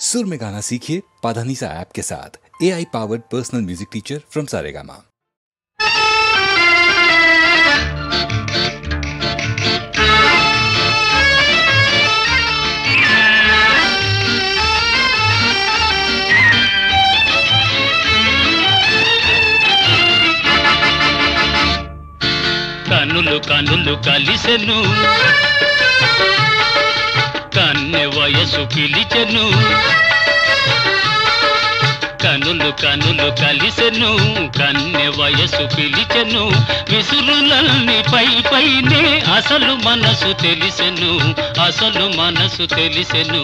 सुर में गाना सीखिए पाधानीसा ऐप के साथ। AI powered personal music teacher from Saregama. కనులు కనులు కలిసెను కన్నె వయసు పిలిచెను కనులు కనులు కలిసెను కన్నె వయసు పిలిచెను విసురులన్నీ పై పైనే అసలు మనసు తెలిసెను అసలు మనసు తెలిసెను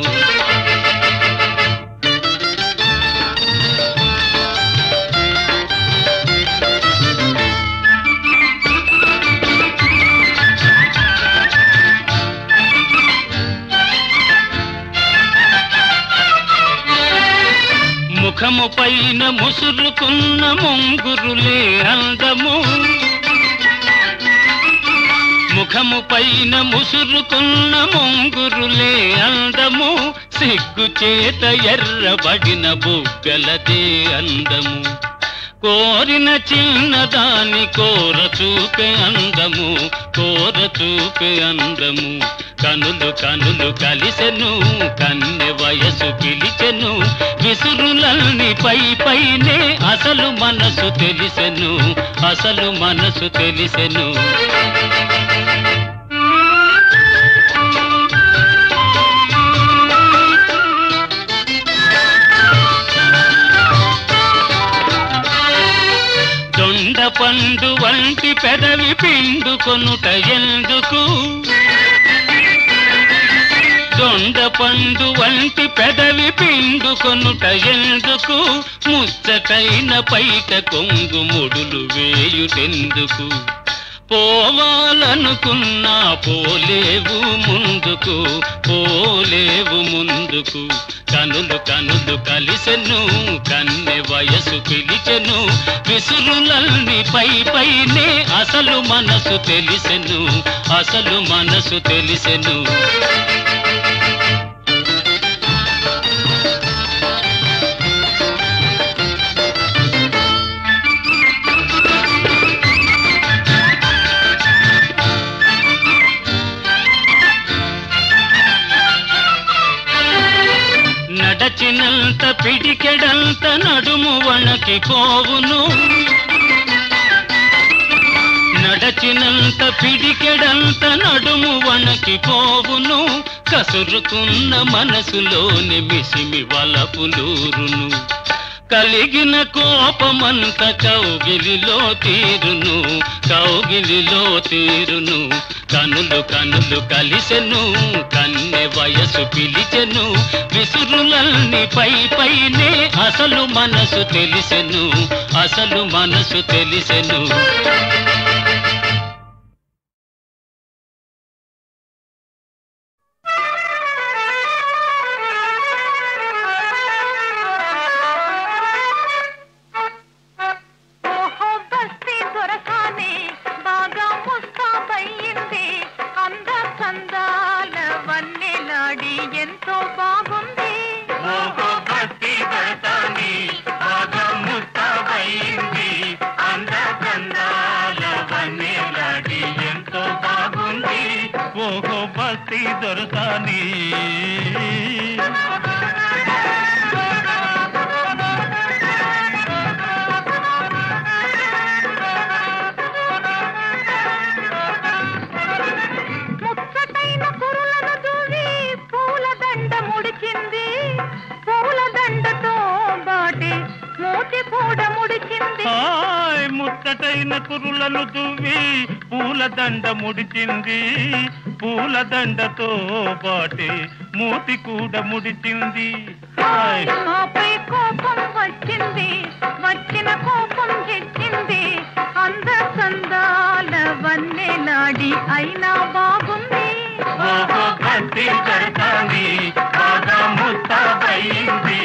ముఖము పైన ముసురుకున్న ముంగురులే అందము ముఖము పైన ముసురుకున్న ముంగురులే అందము సిగ్గు చేత ఎర్రబడిన బుగ్గలదే అందము కోరిన చిన్నదాని కోర చూపే అందము కోర చూపే అందము కనులు కనులు కలిసెను కన్నె వయసు పిలిచెను విసురులన్నీ పై పైనే అసలు మనసు తెలిసెను అసలు మనసు తెలిసెను దొండ పండు వంటి పెదవి పిండుకొనుట ఎందుకు దొండ పండు వంటి పెదవి పిండుకొనుట ఎందుకు ముచ్చటైన పైట కొంగు ముడులు వేయుటెందుకు పోవాలనుకున్నా పోలేవు ముందుకు పోలేవు ముందుకు కనులు కనులు కలిసెను కన్నె వయసు పిలిచెను విసురులన్నీ పై పైనే అసలు మనసు తెలిసెను అసలు మనసు తెలిసెను నడచినంత పిడికెడంత నడుము వణకి పోవును నడచినంత పిడికెడంత నడుము వణకి పోవును కసురుకున్న మనసులోని మిసిమి వలపులూరును కలిగిన కోపమంత కౌగిలిలో తీరును కౌగిలిలో తీరును కనులు కనులు కలిసెను కన్నె వయసు పిలిచెను విసురులన్నీ పై పైనే అసలు మనసు తెలిసెను అసలు మనసు తెలిసెను దొరసాని ముచ్చటైన కురులను దూవి పూలదండ ముడిచింది పూలదండతో బాటి మూతి కూడా ముడిచింది ముచ్చటైన కురులను దువ్వి పూలదండ ముడిచింది పూలదండతో పాటి మూతి కూడా ముడిచింది నాపై కోపం వచ్చింది వచ్చిన కోపం హెచ్చింది అంద సందాల వన్నెలాడి అయినా బాగుంది భక్తి దొరసాని బాగా ముస్తాబైంది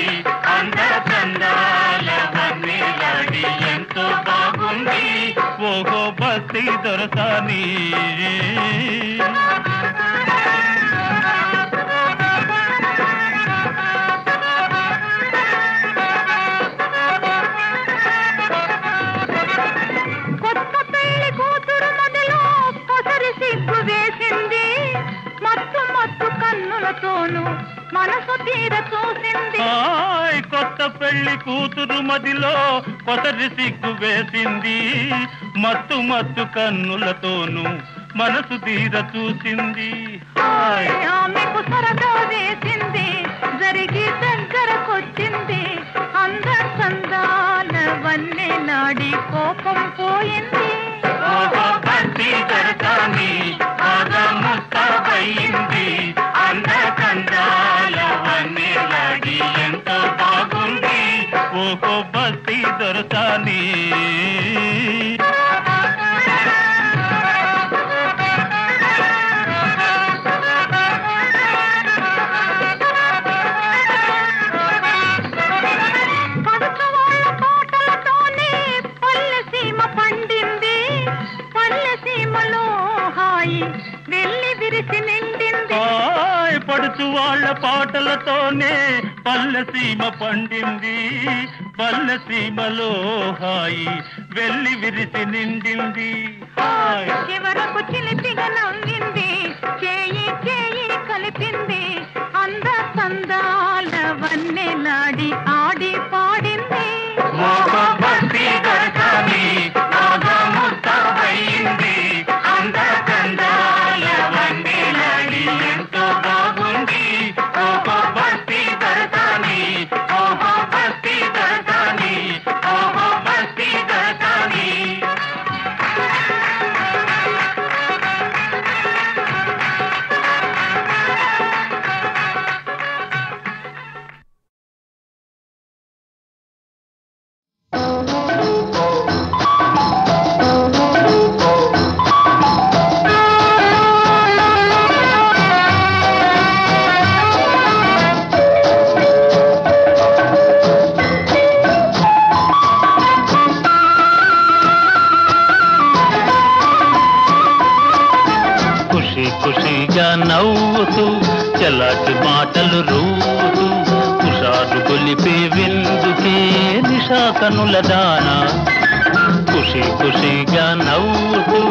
అంద సందాల వన్నెలాడి ఎంతో బాగుంది ఓహో భక్తి దొరసాని తీర చూసింది. కొత్త పెళ్లి కూతురు మదిలో కొసరి సిగ్గు వేసింది. మత్తు మత్తు కన్నులతోనూ మనసు తీర చూసింది. ఆమెకు సరదా వేసింది, జరిగి దగ్గరకొచ్చింది. అంద సందాల వన్నె నాడి కోపం పోయింది. భక్తి దర్శని బాగా ముస్తాబయింది. అంద కందాల వన్నె నాడి ఎంతో బాగుంది. ఓహో భక్తి దర్శని. పడుచు వాళ్ళ పాటలతోనే పల్లె సీమ పండింది. పల్లె సీమలో హాయి వెళ్ళి విరిసి నిండింది. చివరకు చిలిపిగా నవ్వింది, చేయి చేయి కలిపింది. అంద సందాల వన్నెలాడి ఆడి పాడింది. భక్తి దర్శని బాగా ముస్తాబయింది. అంద కందాల వన్నెలాడి ఎంతో బాగుంది. ఓహో భక్తి దర్శని, ఓహో భక్తి దర్శని, ఓహో భక్తి దర్శని. నవ్వుతూ చలాటి మాటలు రూతూ కుషారు గొలిపే విందుకే నిషా కనుల దానా. ఖుషి ఖుషిగా నవ్వుతూ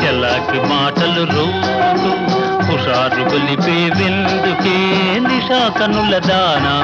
చలాటి మాటలు రూతూ కుషారు గొలిపే విందుకే నిషా కనుల దానా.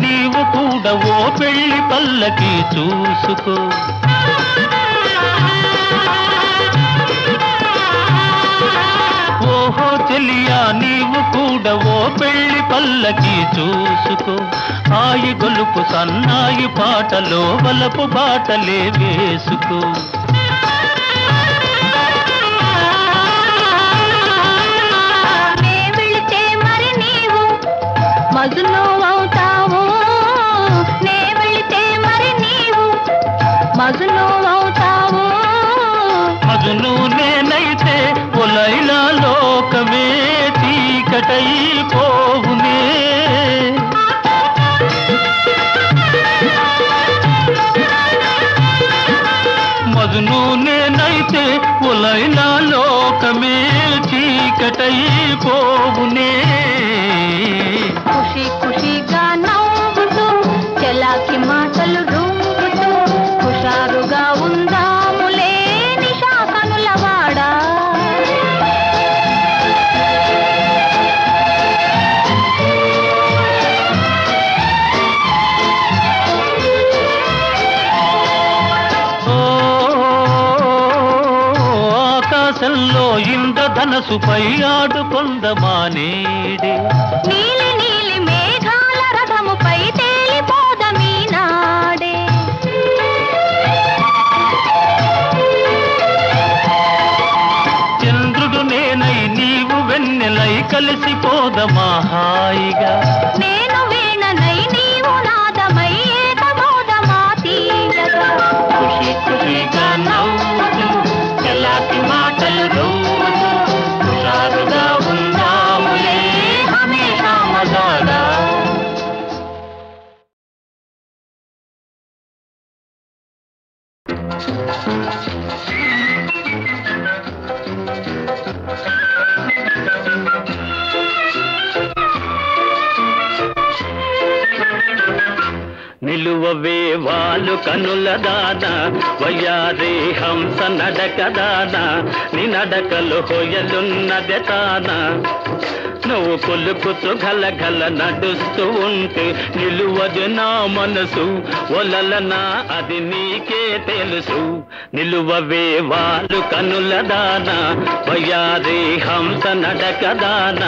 నీవు కూడా ఓ పెళ్లి పల్లకి చూసుకో. ఓహో చెలియా నీవు కూడా ఓ పెళ్లి పల్లకి చూసుకో. ఆయి గొలుపు సన్నాయి పాటలో వలపు బాటలే వేసుకో. మజును అవుతావు, నే వెళితే మరి నీవు మజును అవుతావు. మజును నేనైతే ఒలైలా లోకమే చీకటై పోవునే. మజును నేనైతే ఒలైలా లోకమే చీకటై పోవునే. ఖుషి ఖుషిగా నవ్వుతూ చలాకి మాటలు రూపుతూ హుషారుగా ఉందాములే నిషా కనులవాడా. ఆకాశంలో ఇంద్రధనసుపై ఆడుకొందమానేడే. నీలి నీలి మే పోదమా హాయిగా నేను వీణనై నీవు నాదమై ఏకమోదమా తీయగా ఖుషి ఖుషిగా నవ్వుతూ చెలాకి మాటలు నవ్వుతూ హుషారుగా ఉందాములే హమేషా మజాగా నిలువవే వాళ్ళు కనుల దాన వయ్యారే హంస నడక దాన నీ నడకలు హొయలున్నదే తాన నువ్వు కొలుకుతూ గలగల నడుస్తూ ఉంటే నిలువదు నా మనసు ఒలలనా అది నీకే తెలుసు నిలువవే వాళ్ళు కనుల దాన వయ్యారే హంస నడక దాన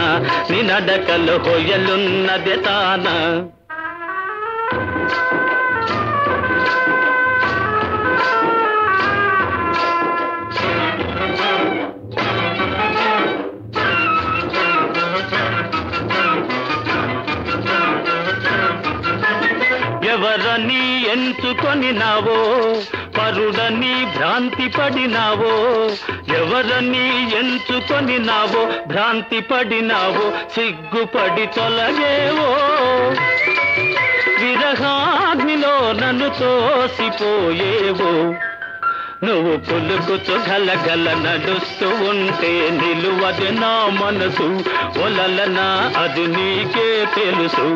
నీ నడకలు హొయలున్నదే తాన ఎవరని ఎంచుకొని నావో పరుడని భ్రాంతి పడినావో ఎవరని ఎంచుకొని నావో భ్రాంతి పడినావో సిగ్గుపడి తొలగేవో విరహాగ్నిలో నన్ను తోసిపోయేవో నువ్వు పులుకుతూ గలగల నడుస్తూ ఉంటే నిలువదు నా మనసు ఒలలనా అది నీకే తెలుసు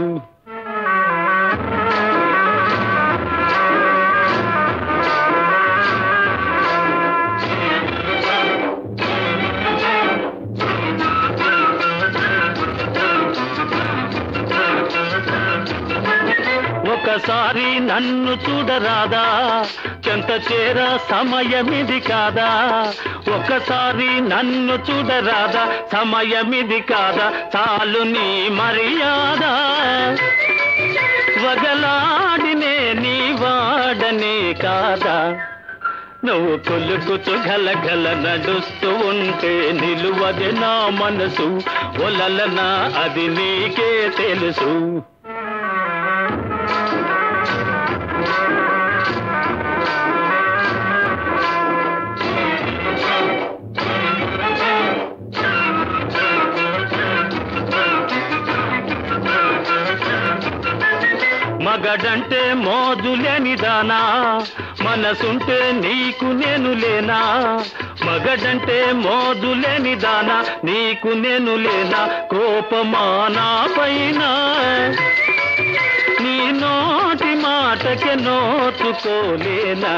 ఒకసారి నన్ను చూడరాదా చెంత చేర సమయమిది కాదా ఒకసారి నన్ను చూడరాదా సమయమిది కాదా చాలు నీ మర్యాద వగలాడినే నీ వాడనే కాదా నువ్వు కొలుకుతూ గలగల నడుస్తూ ఉంటే నిలువది నా మనసు ఒలలనా అది నీకే తెలుసు మగడంటే మోజులేని దానా మనసుంటే నీకు నేను లేనా మగడంటే మోజులేని దానా నీకు నేను లేనా కోపమానా పైన నీ నోటి మాటకే నోచుకోలేనా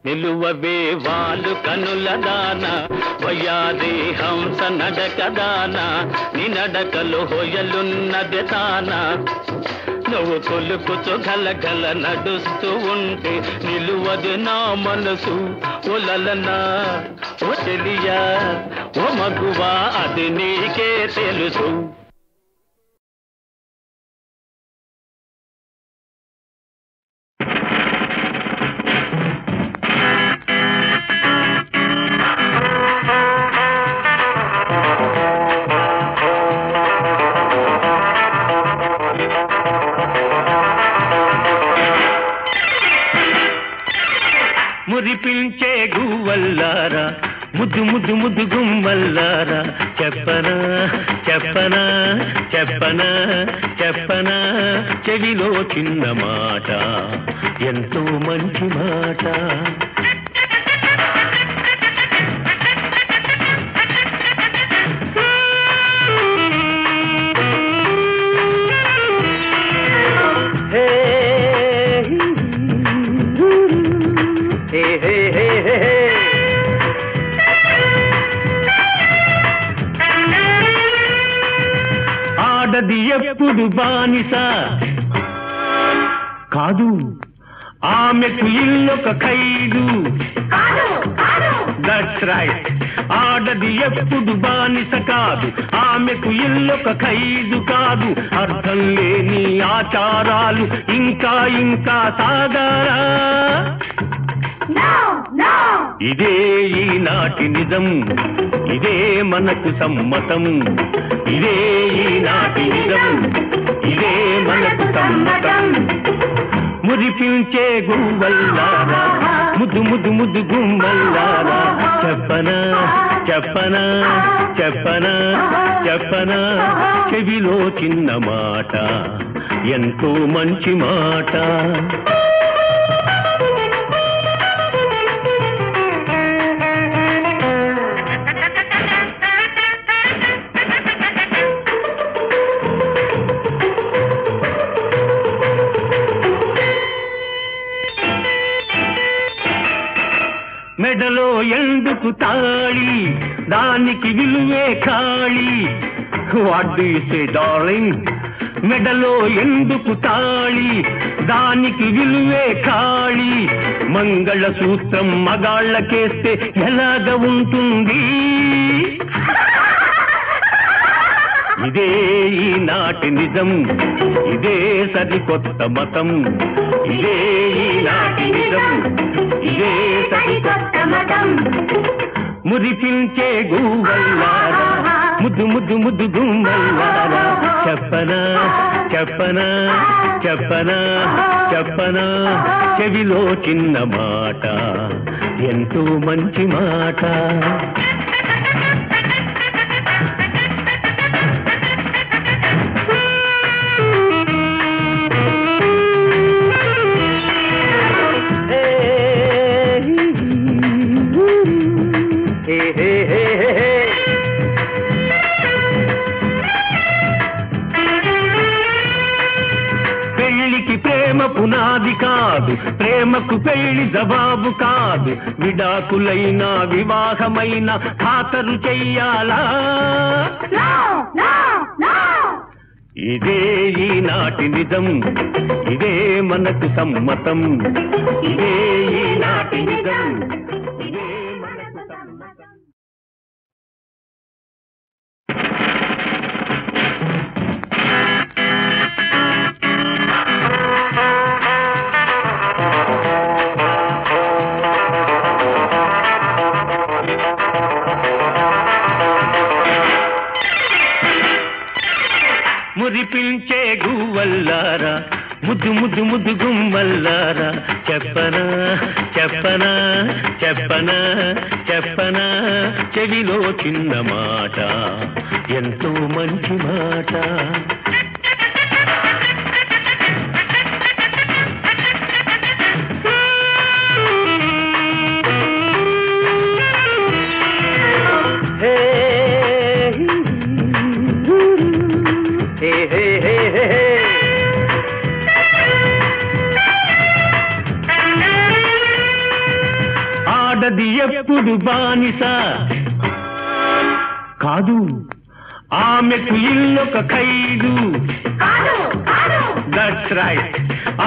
నిలువవే వాళ్ళు కనుల దాన వయ్యారి హంస నడక దాన నీ నడకలు హొయలున్నది తాన నువ్వు కొలుకుతూ గలగల నడుస్తూ ఉంటే నిలువదు నా మనసు ఒలలనా ఓ చెలియా ఓ మగువా అది నీకే తెలుసు మురిపించే గువ్వల్లారా ముద్దు ముద్దు ముద్దు గుమ్మల్లారా చెప్పనా చెప్పనా చెప్పనా చెప్పనా చెవిలో చిన్న మాట ఎంతో మంచి మాట ఆడది ఎప్పుడు బానిస కాదు ఆమెకు ఇల్లొక ఖైదు దట్స్ రైట్ ఆడది ఎప్పుడు బానిస కాదు ఆమెకు ఇల్లొక ఖైదు కాదు అర్థం లేని ఆచారాలు ఇంకా ఇంకా సాగారా ఇదే ఈనాటి నిజం, ఇదే మనకు సమ్మతం. ఇదే ఈనాటి నిజం, ఇదే మనకు సమ్మతం. మురిపించే గువ్వల్లారా, ముద్దు ముద్దు ముద్దు గుమ్మల్లారా, చెప్పనా చెప్పనా చెప్పనా చెప్పనా, చెవిలో చిన్న మాట, ఎంతో మంచి మాట. మెడలో ఎందుకు తాళి, దానికి విలువే ఖాళీ. What do you say darling? మెడలో ఎందుకు తాళి, దానికి విలువే ఖాళీ. మంగళ సూత్రం మగాళ్ళకేస్తే ఎలాగ ఉంటుంది? ఇదే ఈనాటి నిజం, ఇదే సరికొత్త మతం. ఇదే ఈనాటి నిజం, ఇదే సరికొత్త మతం. మురిపించే గువ్వల్లారా, ముద్దు ముద్దు ముద్దు గుమ్మల్లారా, చెప్పనా చెప్పనా చెప్పనా చెప్పనా, చెవిలో చిన్న మాట, ఎంతో మంచి మాట. పెళ్లికి ప్రేమ పునాది కాదు, ప్రేమకు పెళ్లి జవాబు కాదు. విడాకులైనా వివాహమైనా ఖాతరు చెయ్యాలా? ఇదే ఈనాటి నిజం, ఇదే మనకు సమ్మతం. ఇదే ఈనాటి నిజం, ఇదే మనకు సమ్మతం. మురిపించే గువ్వల్లారా, ముద్దు ముద్దు ముద్దు గుమ్మల్లారా, చెప్పనా చెప్పనా చెప్పనా చెప్పనా, చెవిలో చిన్న మాట, ఎంతో మంచి మాట. ఆడది ఎప్పుడు బానిస కాదు, ఆమెకు ఇల్లొక ఖైదు. That's right.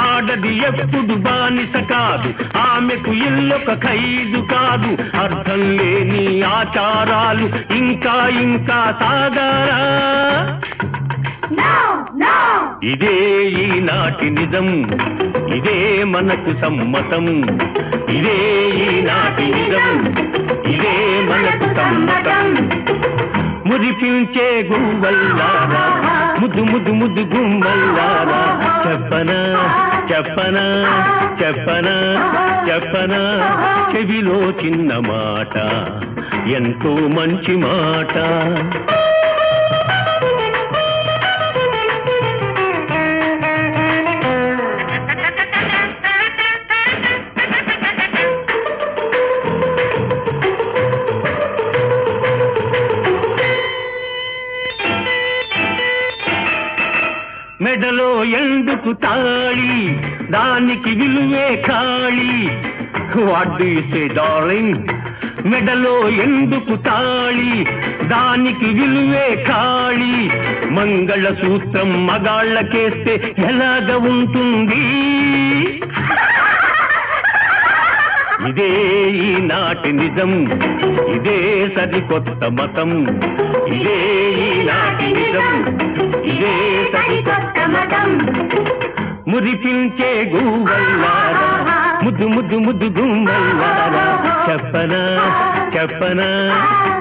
ఆడది ఎప్పుడు బానిస కాదు, ఆమెకు ఇల్లొక ఖైదు కాదు. అర్థం లేని ఆచారాలు ఇంకా ఇంకా సాగారా? ఇదే ఈనాటి నిజం, ఇదే మనకు సమ్మతం. ఇదే ఈనాటి నిజం, ఇదే మనకు సమ్మతం. మురిపించే గువ్వల్లారా, ముద్దు ముద్దు ముద్దు గుమ్మల్లారా, చెప్పనా చెప్పనా చెప్పనా చెప్పనా, చెవిలో చిన్న మాట, ఎంతో మంచి మాట. మెడలో ఎందుకు తాళి, దానికి విలువే ఖాళీ. What do you say darling? మెడలో ఎందుకు తాళి, దానికి విలువే ఖాళీ. మంగళ సూత్రం మగాళ్ళకేస్తే ఎలాగ ఉంటుంది? ఇదే ఈనాటి నిజం, ఇదే సరికొత్త మతం. ఇదే ఈనాటి నిజం, ఇదే సరికొత్త మతం. మురిపించే గువ్వల్లారా, ముద్దు ముద్దు ముద్దు గుమ్మల్లారా చెప్పనా చెప్పనా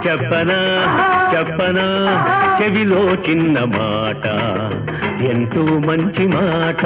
చెప్పనా చెప్పనా చెవిలో చిన్న మాట ఎంతో మంచి మాట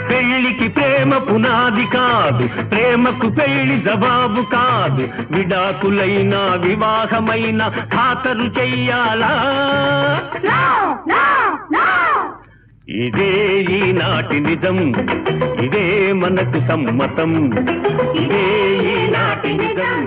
పెళ్లికి ప్రేమ పునాది కాదు ప్రేమకు పెళ్లి జవాబు కాదు విడాకులైన వివాహమైన ఖాతరు చెయ్యాలా ఇదే ఈనాటి నిజం ఇదే మనకు సమ్మతం ఇదే ఈనాటి నిజం